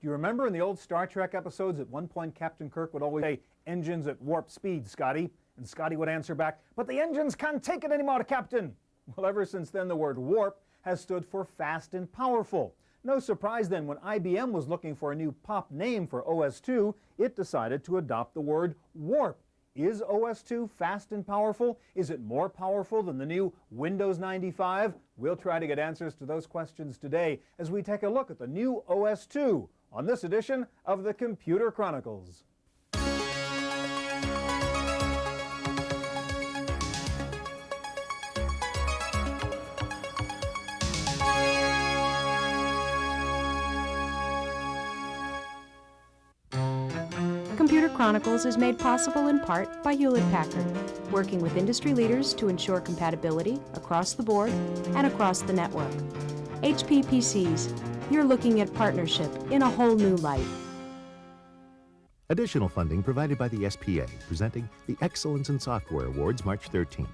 Do you remember in the old Star Trek episodes, at one point Captain Kirk would always say, "Engines at warp speed, Scotty." And Scotty would answer back, "But the engines can't take it anymore, Captain." Well, ever since then, the word warp has stood for fast and powerful. No surprise then, when IBM was looking for a new pop name for OS2, it decided to adopt the word warp. Is OS2 fast and powerful? Is it more powerful than the new Windows 95? We'll try to get answers to those questions today as we take a look at the new OS2 on this edition of the Computer Chronicles. Computer Chronicles is made possible in part by Hewlett-Packard, working with industry leaders to ensure compatibility across the board and across the network. HP PCs, you're looking at partnership in a whole new light. Additional funding provided by the SPA, presenting the Excellence in Software Awards March 13th.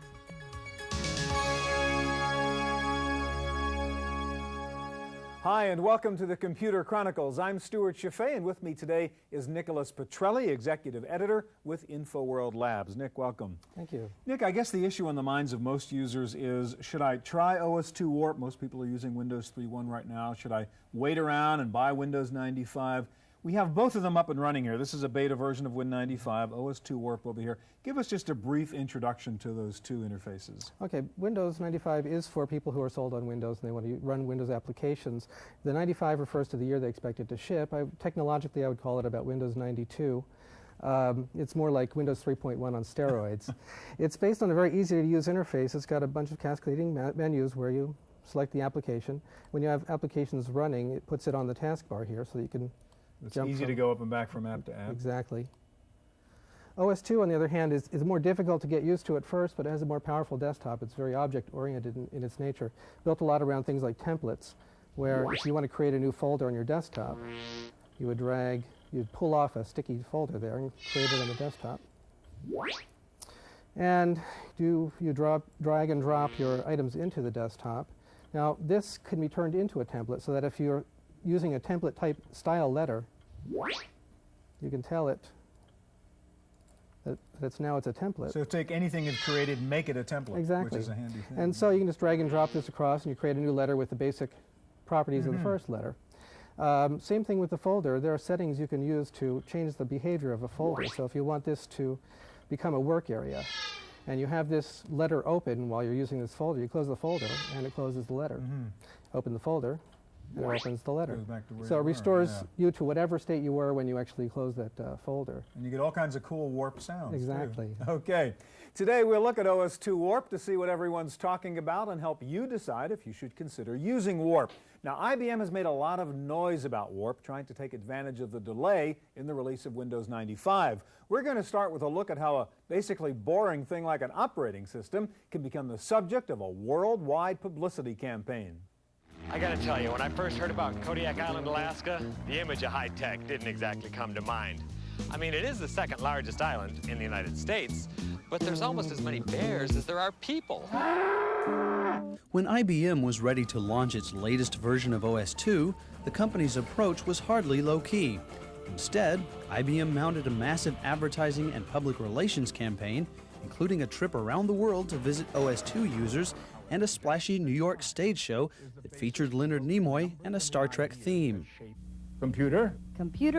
Hi, and welcome to the Computer Chronicles. I'm Stewart Cheifet, and with me today is Nicholas Petrelli, Executive Editor with InfoWorld Labs. Nick, welcome. Thank you. Nick, I guess the issue on the minds of most users is, should I try OS2 Warp? Most people are using Windows 3.1 right now. Should I wait around and buy Windows 95? We have both of them up and running here. This is a beta version of Win95, OS2 Warp over here. Give us just a brief introduction to those two interfaces. Okay, Windows 95 is for people who are sold on Windows and they want to run Windows applications. The 95 refers to the year they expect it to ship. Technologically, I would call it about Windows 92. It's more like Windows 3.1 on steroids. It's based on a very easy to use interface. It's got a bunch of cascading menus where you select the application. When you have applications running, it puts it on the taskbar here so that you can It's easy to go up and back from app to app. Exactly. OS2, on the other hand, is more difficult to get used to at first, but it has a more powerful desktop. It's very object-oriented in its nature. Built a lot around things like templates, where if you want to create a new folder on your desktop, you would you'd pull off a sticky folder there and create it on the desktop. And you drag and drop your items into the desktop. Now, this can be turned into a template so that if you're using a template type style letter, you can tell it that it's a template. So take anything you've created, make it a template, exactly. Which is a handy thing. And so you can just drag and drop this across and you create a new letter with the basic properties of the first letter. Same thing with the folder. There are settings you can use to change the behavior of a folder. So if you want this to become a work area and you have this letter open while you're using this folder, you close the folder and it closes the letter. Open the folder, and it opens the letter. So it restores you to whatever state you were when you actually closed that folder. And you get all kinds of cool warp sounds. Exactly. Too. Okay. Today we'll look at OS2 Warp to see what everyone's talking about and help you decide if you should consider using Warp. Now, IBM has made a lot of noise about Warp, trying to take advantage of the delay in the release of Windows 95. We're going to start with a look at how a basically boring thing like an operating system can become the subject of a worldwide publicity campaign. I gotta tell you, when I first heard about Kodiak Island, Alaska, the image of high tech didn't exactly come to mind. I mean, it is the second largest island in the United States, but there's almost as many bears as there are people. When IBM was ready to launch its latest version of OS2, the company's approach was hardly low-key. Instead, IBM mounted a massive advertising and public relations campaign, including a trip around the world to visit OS2 users and a splashy New York stage show that featured Leonard Nimoy and a Star Trek theme. Computer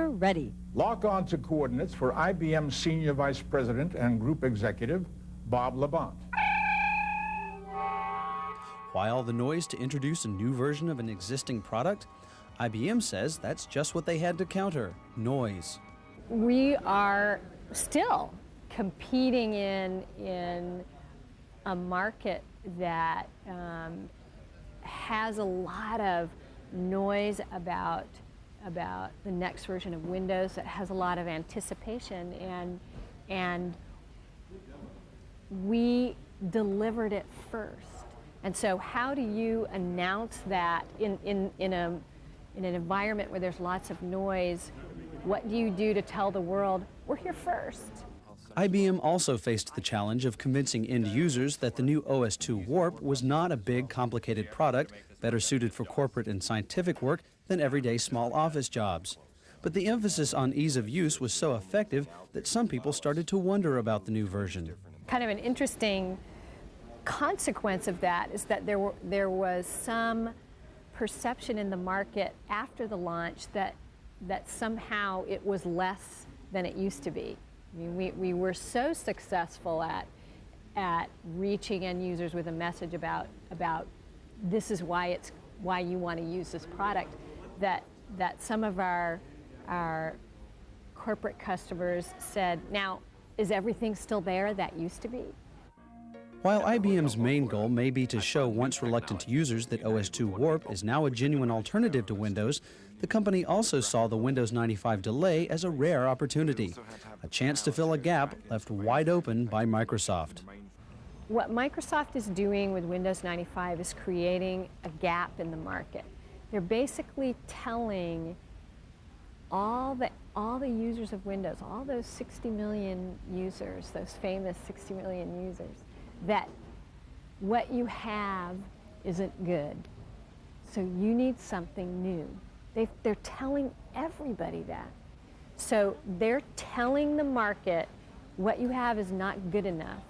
ready. lock on to coordinates for IBM Senior Vice President and Group Executive, Bob Labonte. Why all the noise to introduce a new version of an existing product? IBM says that's just what they had to counter, noise. We are still competing in a market that has a lot of noise about the next version of Windows, that has a lot of anticipation, and we delivered it first. And so how do you announce that in an environment where there's lots of noise? What do you do to tell the world, we're here first? IBM also faced the challenge of convincing end users that the new OS2 Warp was not a big, complicated product, better suited for corporate and scientific work than everyday small office jobs. but the emphasis on ease of use was so effective that some people started to wonder about the new version. Kind of an interesting consequence of that is that there was some perception in the market after the launch that somehow it was less than it used to be. I mean, we were so successful at reaching end users with a message about this is why you want to use this product, that some of our corporate customers said, now, is everything still there that used to be? While IBM's main goal may be to show once reluctant users that OS2 Warp is now a genuine alternative to Windows, the company also saw the Windows 95 delay as a rare opportunity, a chance to fill a gap left wide open by Microsoft. What Microsoft is doing with Windows 95 is creating a gap in the market. They're basically telling all the users of Windows, all those 60 million users, those famous 60 million users, that what you have isn't good. So you need something new. They're telling everybody that. So they're telling the market what you have is not good enough.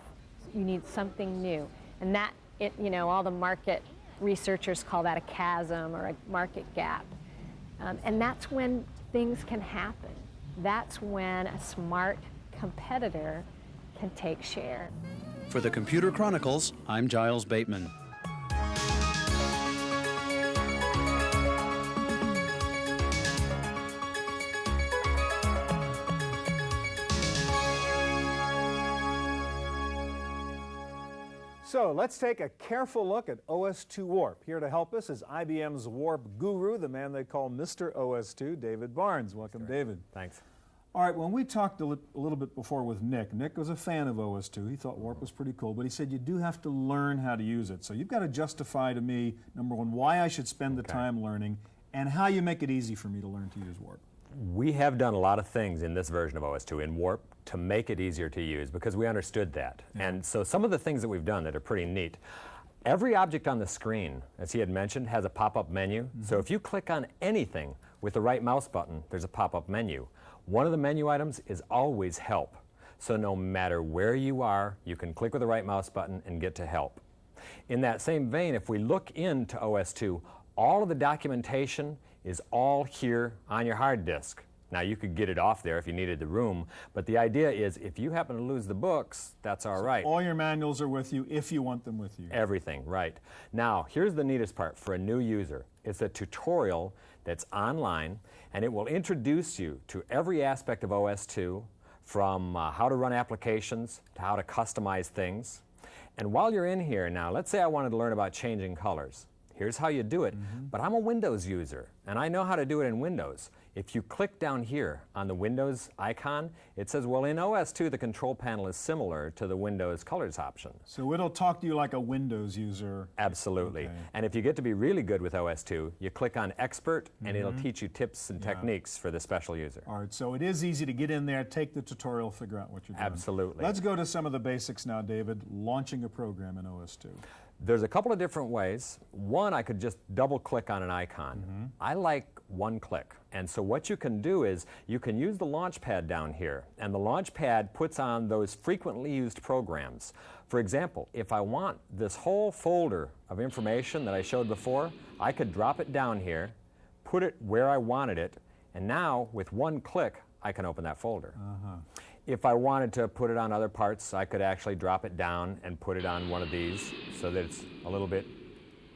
You need something new. And that, all the market researchers call that a chasm or a market gap. And that's when things can happen. That's when a smart competitor can take share. For the Computer Chronicles, I'm Giles Bateman. So let's take a careful look at OS2 Warp. Here to help us is IBM's Warp guru, the man they call Mr. OS2, David Barnes. Welcome, David. Thanks. All right, when we talked a little bit before with Nick was a fan of OS2. He thought Warp was pretty cool, but he said you do have to learn how to use it. So you've got to justify to me, number one, why I should spend the time learning, and how you make it easy for me to learn to use Warp. We have done a lot of things in this version of OS2 in Warp to make it easier to use because we understood that. Yeah. And so some of the things that we've done that are pretty neat, every object on the screen, as he had mentioned, has a pop-up menu. Mm-hmm. So if you click on anything with the right mouse button, there's a pop-up menu. One of the menu items is always Help. So no matter where you are, you can click with the right mouse button and get to Help. In that same vein, if we look into OS2, all of the documentation is all here on your hard disk. Now, you could get it off there if you needed the room, but the idea is if you happen to lose the books, that's all right. All your manuals are with you if you want them with you. Everything, right. Now, here's the neatest part for a new user. It's a tutorial that's online, and it will introduce you to every aspect of OS2, from how to run applications to how to customize things. And while you're in here now, let's say I wanted to learn about changing colors. Here's how you do it, but I'm a Windows user, and I know how to do it in Windows. If you click down here on the Windows icon, it says, well, in OS2, the control panel is similar to the Windows colors option. So it'll talk to you like a Windows user. Absolutely. Okay. And if you get to be really good with OS2, you click on Expert, and it'll teach you tips and techniques for the special user. All right, so it is easy to get in there, take the tutorial, figure out what you're doing. Absolutely. Let's go to some of the basics now, David. Launching a program in OS2. There's a couple of different ways. One, I could just double click on an icon. I like one click. And so what you can do is you can use the Launchpad down here, and the Launchpad puts on those frequently used programs. For example, if I want this whole folder of information that I showed before, I could drop it down here, put it where I wanted it, and now with one click, I can open that folder. If I wanted to put it on other parts, I could actually drop it down and put it on one of these so that it's a little bit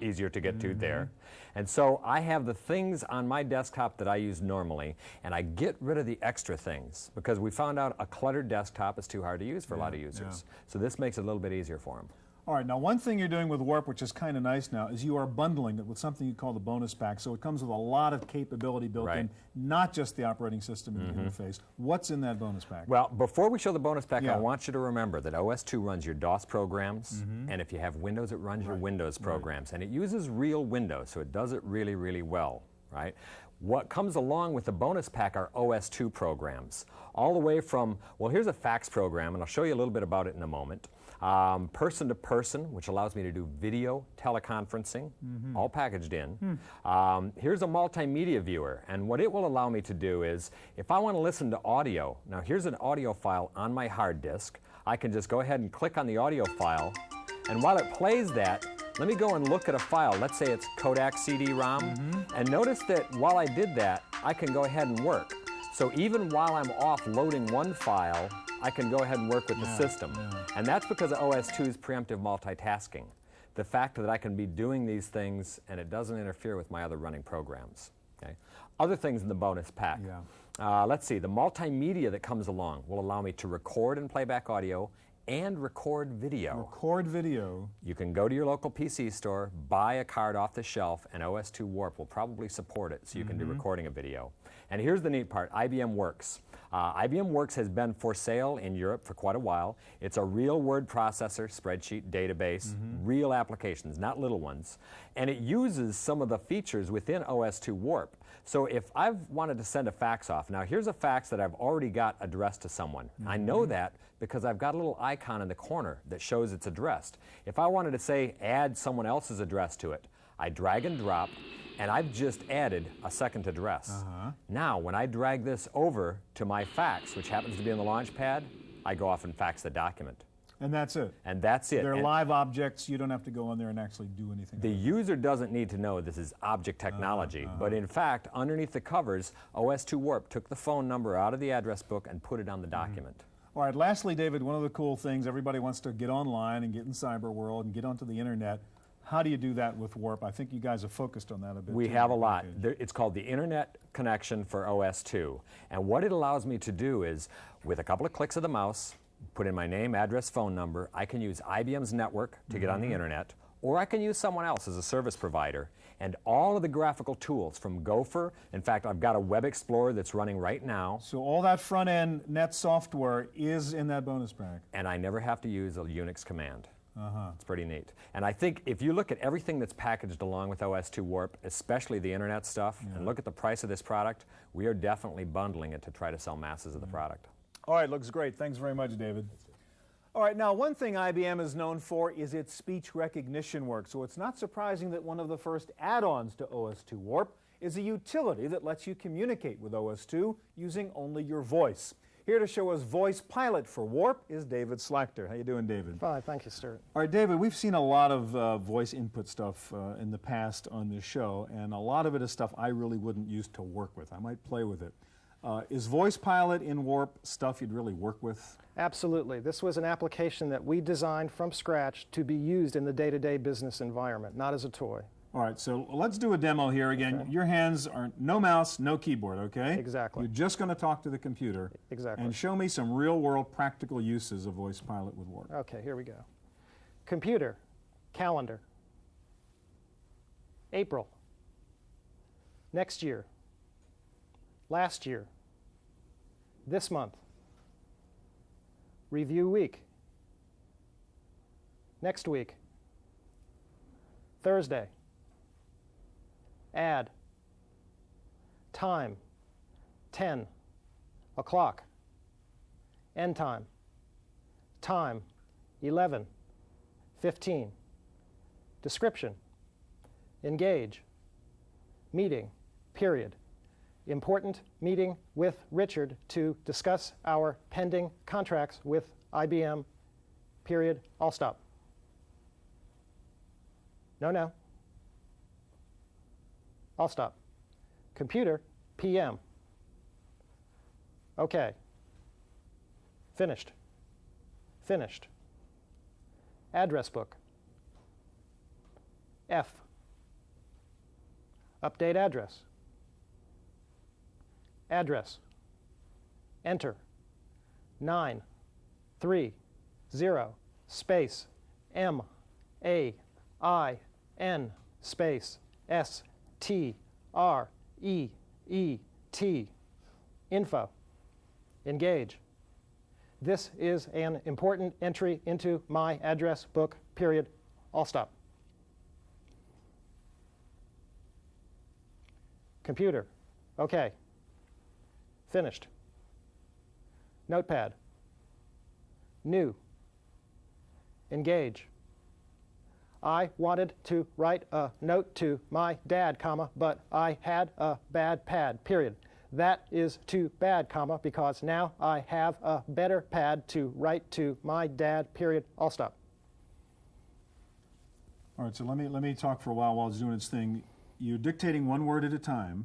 easier to get to there. And so I have the things on my desktop that I use normally, and I get rid of the extra things because we found out a cluttered desktop is too hard to use for a lot of users. So this makes it a little bit easier for them. All right, now one thing you're doing with Warp, which is kind of nice now, is you are bundling it with something you call the bonus pack. So it comes with a lot of capability built in, not just the operating system and the interface. What's in that bonus pack? Well, before we show the bonus pack, I want you to remember that OS2 runs your DOS programs, and if you have Windows, it runs your Windows programs. And it uses real Windows, so it does it really, really well, right? What comes along with the bonus pack are OS2 programs, all the way from, well, here's a fax program, and I'll show you a little bit about it in a moment. person to person, which allows me to do video teleconferencing, all packaged in. Here's a multimedia viewer, and what it will allow me to do is, if I want to listen to audio, now here's an audio file on my hard disk. I can just go ahead and click on the audio file, and while it plays that, let me go and look at a file. Let's say it's Kodak CD-ROM, and notice that while I did that, I can go ahead and work. So even while I'm off loading one file, I can go ahead and work with the system. And that's because of OS2's preemptive multitasking. The fact that I can be doing these things and it doesn't interfere with my other running programs. Okay? Other things in the bonus pack. Let's see, the multimedia that comes along will allow me to record and play back audio and record video. Record video. You can go to your local PC store, buy a card off the shelf, and OS2 Warp will probably support it, so you can do recording of video. And here's the neat part, IBM Works. IBM Works has been for sale in Europe for quite a while. It's a real word processor, spreadsheet, database, real applications, not little ones. And it uses some of the features within OS2 Warp. So if I've wanted to send a fax off, now here's a fax that I've already got addressed to someone. I know that because I've got a little icon in the corner that shows it's addressed. If I wanted to say add someone else's address to it, I drag and drop, and I've just added a second address. Now, when I drag this over to my fax, which happens to be in the launch pad, I go off and fax the document. And that's it. And that's it. They're live objects. You don't have to go in there and actually do anything. The user doesn't need to know this is object technology, but in fact, underneath the covers, OS2 Warp took the phone number out of the address book and put it on the document. All right, lastly, David, one of the cool things, everybody wants to get online and get in cyber world and get onto the internet. How do you do that with Warp? I think you guys have focused on that a bit. We have a lot. It's called the Internet Connection for OS2. And what it allows me to do is, with a couple of clicks of the mouse, put in my name, address, phone number, I can use IBM's network to get on the internet, or I can use someone else as a service provider. And all of the graphical tools from Gopher, in fact, I've got a web explorer that's running right now. So all that front-end net software is in that bonus pack. And I never have to use a Unix command. It's pretty neat. And I think if you look at everything that's packaged along with OS2 Warp, especially the internet stuff, and look at the price of this product, we are definitely bundling it to try to sell masses of the product. All right, looks great. Thanks very much, David. All right, now one thing IBM is known for is its speech recognition work, so it's not surprising that one of the first add-ons to OS2 Warp is a utility that lets you communicate with OS2 using only your voice. Here to show us Voice Pilot for Warp is David Slachter. How you doing, David? Fine, thank you, Stewart. All right, David, we've seen a lot of voice input stuff in the past on this show, and a lot of it is stuff I really wouldn't use to work with. I might play with it. Is Voice Pilot in Warp stuff you'd really work with? Absolutely. This was an application that we designed from scratch to be used in the day-to-day business environment, not as a toy. All right, so let's do a demo here again. Okay. Your hands are no mouse, no keyboard, okay? Exactly. You're just going to talk to the computer. Exactly. And show me some real-world practical uses of Voice Pilot with Warp. Okay, here we go. Computer, calendar, April, next year, last year, this month, review week, next week, Thursday, add, time, 10 o'clock, end time, 11:15, description, engage, meeting, period. Important meeting with Richard to discuss our pending contracts with IBM, period, I'll stop. No. I'll stop. Computer, PM. Okay. Finished. Finished. Address book. F. Update address. Address. Enter. 930 space MAIN space STREET. Info. Engage. This is an important entry into my address book, period. I'll stop. Computer. Okay. Finished. Notepad. New. Engage. I wanted to write a note to my dad, comma, but I had a bad pad, period. That is too bad, comma, because now I have a better pad to write to my dad, period. I'll stop. All right, so let me talk for a while it's doing its thing. You're dictating one word at a time,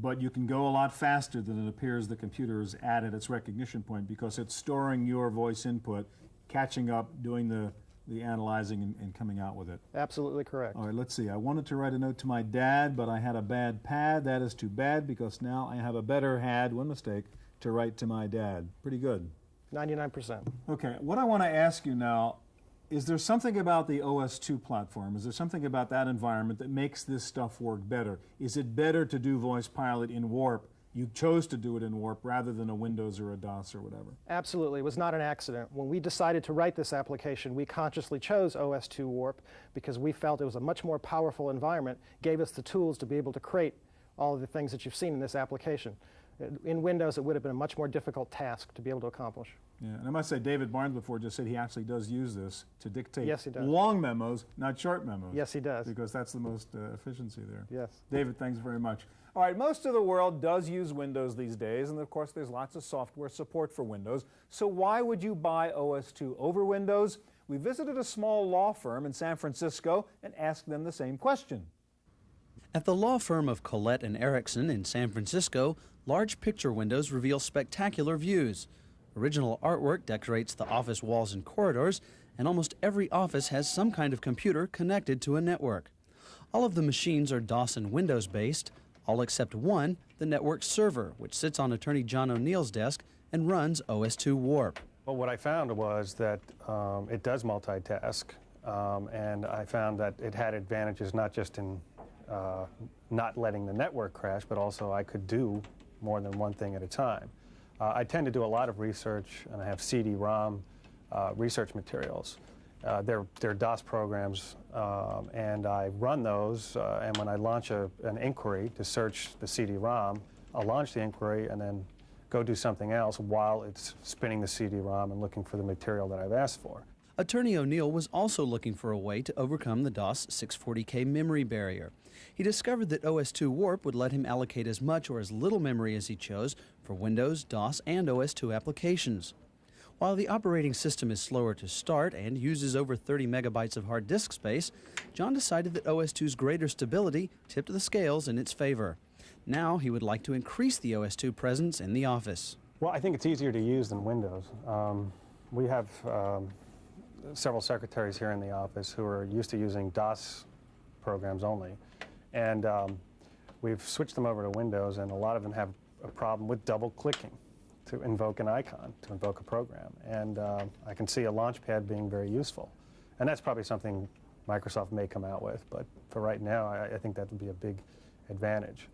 but you can go a lot faster than it appears the computer is at its recognition point because it's storing your voice input, catching up, doing the analyzing and coming out with it. Absolutely correct. All right, let's see. I wanted to write a note to my dad, but I had a bad pad. That is too bad because now I have a better one mistake, to write to my dad. Pretty good. 99%. Okay, what I want to ask you now, is there something about the OS2 platform, is there something about that environment that makes this stuff work better? Is it better to do Voice Pilot in Warp? You chose to do it in Warp rather than a Windows or a DOS or whatever. Absolutely. It was not an accident. When we decided to write this application, we consciously chose OS2 Warp because we felt it was a much more powerful environment, gave us the tools to be able to create all of the things that you've seen in this application. In Windows, it would have been a much more difficult task to be able to accomplish. Yeah, and I must say, David Barnes before just said he actually does use this to dictate Yes, he does. long memos, not short memos. Yes, he does. Because that's the most efficiency there. Yes. David, thanks very much. All right, most of the world does use Windows these days, and of course there's lots of software support for Windows. So why would you buy OS2 over Windows? We visited a small law firm in San Francisco and asked them the same question. At the law firm of Collette and Erickson in San Francisco, large picture windows reveal spectacular views. Original artwork decorates the office walls and corridors, and almost every office has some kind of computer connected to a network. All of the machines are DOS and Windows based, all except one, the network server, which sits on Attorney John O'Neill's desk and runs OS2 Warp. Well, what I found was that it does multitask, and I found that it had advantages not just in not letting the network crash, but also I could do more than one thing at a time. I tend to do a lot of research, and I have CD-ROM research materials. They're DOS programs, and I run those, and when I launch an inquiry to search the CD-ROM, I'll launch the inquiry and then go do something else while it's spinning the CD-ROM and looking for the material that I've asked for. Attorney O'Neill was also looking for a way to overcome the DOS 640K memory barrier. He discovered that OS2 Warp would let him allocate as much or as little memory as he chose for Windows, DOS, and OS2 applications. While the operating system is slower to start and uses over 30 megabytes of hard disk space, John decided that OS2's greater stability tipped the scales in its favor. Now he would like to increase the OS2 presence in the office. Well, I think it's easier to use than Windows. We have several secretaries here in the office who are used to using DOS programs only. And we've switched them over to Windows, and a lot of them have a problem with double-clicking to invoke an icon, to invoke a program. And I can see a Launchpad being very useful. And that's probably something Microsoft may come out with, but for right now, I think that would be a big advantage.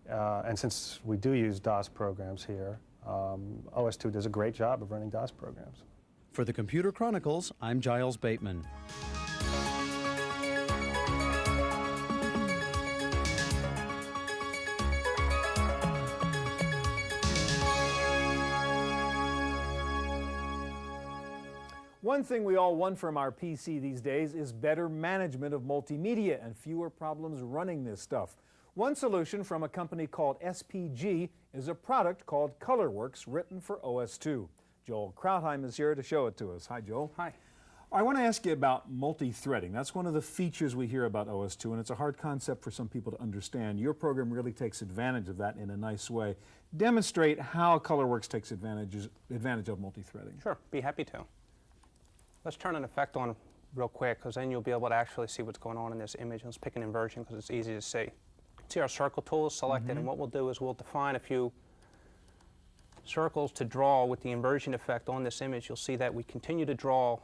And since we do use DOS programs here, OS2 does a great job of running DOS programs. For the Computer Chronicles, I'm Giles Bateman. One thing we all want from our PC these days is better management of multimedia and fewer problems running this stuff. One solution from a company called SPG is a product called ColorWorks written for OS2. Joel Krautheim is here to show it to us. Hi, Joel. Hi. I want to ask you about multi-threading. That's one of the features we hear about OS2, and it's a hard concept for some people to understand. Your program really takes advantage of that in a nice way. Demonstrate how ColorWorks takes advantage of multi-threading. Sure, be happy to. Let's turn an effect on real quick, because then you'll be able to actually see what's going on in this image. Let's pick an inversion because it's easy to see. See our circle tool is selected, and what we'll do is we'll define a few circles to draw with the inversion effect on this image. You'll see that we continue to draw,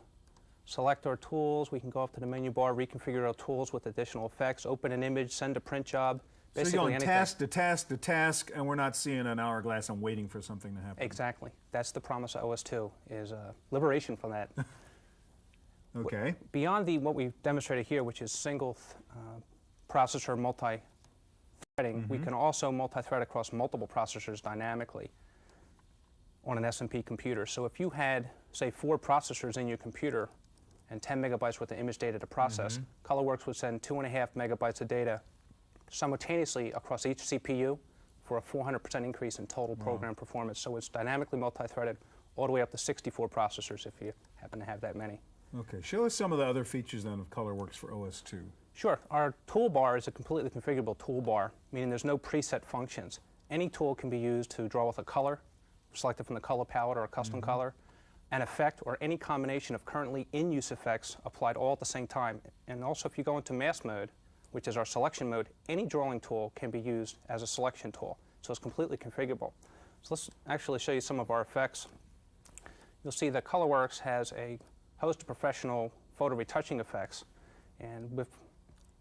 select our tools, we can go up to the menu bar, reconfigure our tools with additional effects, open an image, send a print job, basically so you're going anything. task to task to task, and we're not seeing an hourglass and waiting for something to happen. Exactly. That's the promise of OS2, is liberation from that. Okay. Beyond what we've demonstrated here, which is single processor multi-threading, we can also multi-thread across multiple processors dynamically on an SMP computer. So if you had, say, 4 processors in your computer and 10 megabytes worth of image data to process. ColorWorks would send 2.5 megabytes of data simultaneously across each CPU for a 400% increase in total program performance. So it's dynamically multi-threaded all the way up to 64 processors if you happen to have that many. Okay, show us some of the other features then of ColorWorks for OS2. Sure. Our toolbar is a completely configurable toolbar, meaning there's no preset functions. Any tool can be used to draw with a color, selected from the color palette or a custom color, an effect, or any combination of currently in-use effects applied all at the same time. And also if you go into mask mode, which is our selection mode, any drawing tool can be used as a selection tool. So it's completely configurable. So let's actually show you some of our effects. You'll see that ColorWorks has a host of professional photo retouching effects and with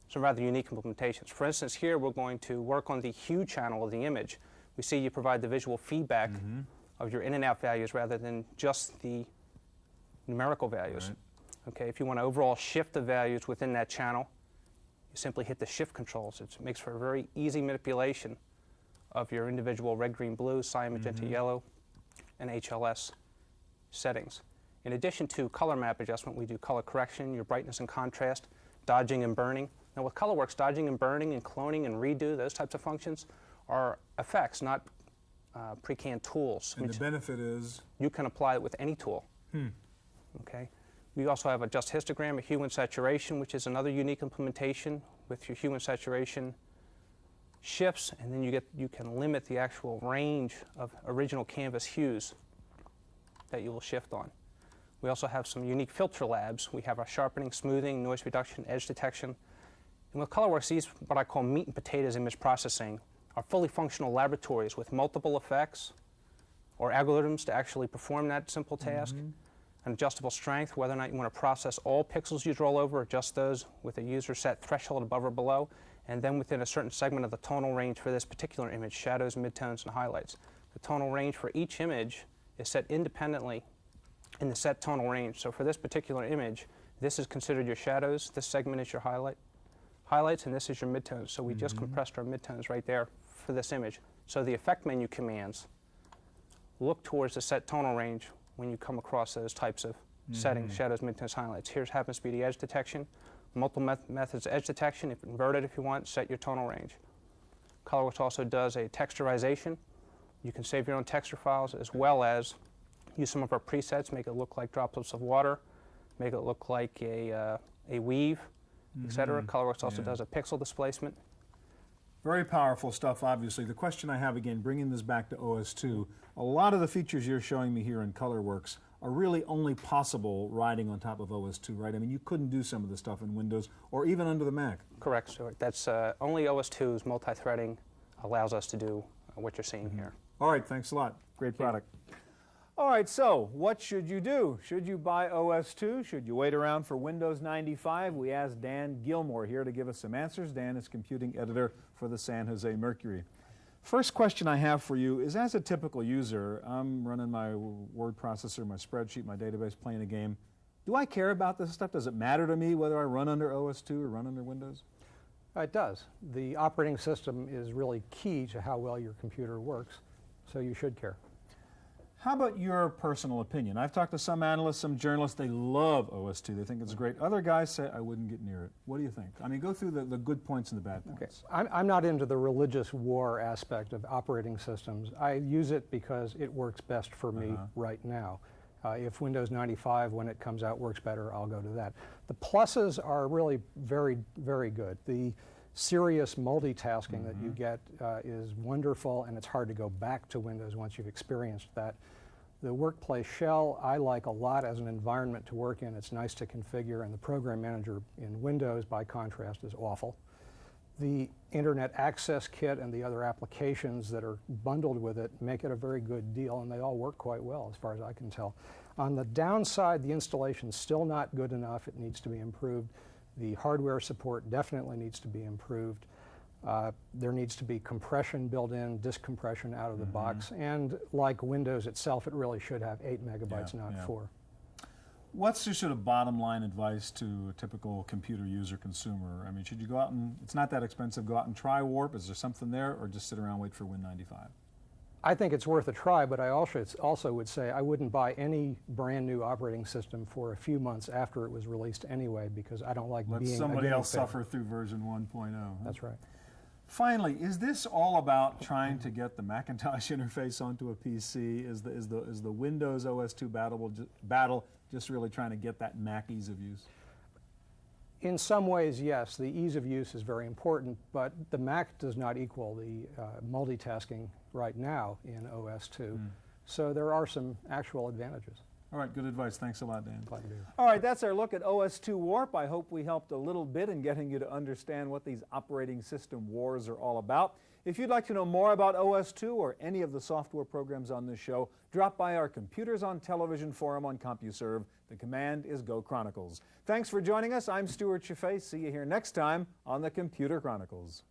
some rather unique implementations. For instance, here we're going to work on the hue channel of the image. We see you provide the visual feedback of your in and out values rather than just the numerical values. Okay, if you want to overall shift the values within that channel, you simply hit the shift controls. It makes for a very easy manipulation of your individual red, green, blue, cyan, magenta, yellow, and HLS settings. In addition to color map adjustment, we do color correction, your brightness and contrast, dodging and burning. Now with ColorWorks, dodging and burning and cloning and redo, those types of functions are effects, not pre-canned tools. And the benefit is? You can apply it with any tool. Okay. We also have a just histogram, a hue and saturation, which is another unique implementation with your hue and saturation shifts, and then you can limit the actual range of original canvas hues that you will shift on. We also have some unique filter labs. We have our sharpening, smoothing, noise reduction, edge detection. And with ColorWorks, these, what I call meat and potatoes image processing, are fully functional laboratories with multiple effects or algorithms to actually perform that simple task. An adjustable strength, whether or not you want to process all pixels you draw over, adjust those with a user set threshold above or below, and then within a certain segment of the tonal range for this particular image, shadows, midtones, and highlights. The tonal range for each image is set independently in the set tonal range. So for this particular image, this is considered your shadows, this segment is your highlights, and this is your midtones. So we just compressed our midtones right there for this image. So the effect menu commands look towards the set tonal range when you come across those types of settings, shadows, midtones, highlights. Here happens to be the edge detection, multiple methods of edge detection. If invert it if you want, set your tonal range. ColorWorks also does a texturization. You can save your own texture files as well as use some of our presets, make it look like droplets of water, make it look like a weave, etc. ColorWorks also does a pixel displacement. Very powerful stuff, obviously. The question I have, again, bringing this back to OS2, a lot of the features you're showing me here in ColorWorks are really only possible riding on top of OS2, right? I mean, you couldn't do some of the stuff in Windows or even under the Mac. Correct, Stewart. That's only OS2's multi-threading allows us to do what you're seeing here. All right, thanks a lot. Great product. All right, so what should you do? Should you buy OS2? Should you wait around for Windows 95? We asked Dan Gilmore here to give us some answers. Dan is computing editor for the San Jose Mercury. First question I have for you is, as a typical user, I'm running my word processor, my spreadsheet, my database, playing a game. Do I care about this stuff? Does it matter to me whether I run under OS2 or run under Windows? It does. The operating system is really key to how well your computer works, so you should care. How about your personal opinion? I've talked to some analysts, some journalists, they love OS2. They think it's great. Other guys say, I wouldn't get near it. What do you think? I mean, go through the good points and the bad points. Okay. I'm not into the religious war aspect of operating systems. I use it because it works best for me right now. If Windows 95, when it comes out, works better, I'll go to that. The pluses are really very, very good. The serious multitasking that you get is wonderful, and it's hard to go back to Windows once you've experienced that. The workplace shell I like a lot as an environment to work in. It's nice to configure, and the program manager in Windows, by contrast, is awful. The Internet Access Kit and the other applications that are bundled with it make it a very good deal, and they all work quite well as far as I can tell. On the downside, the installation's still not good enough. It needs to be improved. The hardware support definitely needs to be improved. There needs to be compression built in, disk compression out of the box, and like Windows itself, it really should have 8 megabytes, not 4. What's your sort of bottom line advice to a typical computer user consumer? I mean, should you go out and, it's not that expensive, go out and try Warp? Is there something there, or just sit around and wait for Win95? I think it's worth a try, but I also would say I wouldn't buy any brand new operating system for a few months after it was released anyway, because I don't like Let being somebody else suffer through version 1.0. Huh? That's right. Finally, is this all about trying to get the Macintosh interface onto a PC? Is the Windows OS2 battle just really trying to get that Mac ease of use? In some ways, yes. The ease of use is very important, but the Mac does not equal the multitasking right now in OS2. So there are some actual advantages. All right, good advice. Thanks a lot, Dan. Glad to be here. All right, that's our look at OS2 Warp. I hope we helped a little bit in getting you to understand what these operating system wars are all about. If you'd like to know more about OS2 or any of the software programs on this show, drop by our Computers on Television forum on CompuServe. The command is Go Chronicles. Thanks for joining us. I'm Stewart Cheifet. See you here next time on the Computer Chronicles.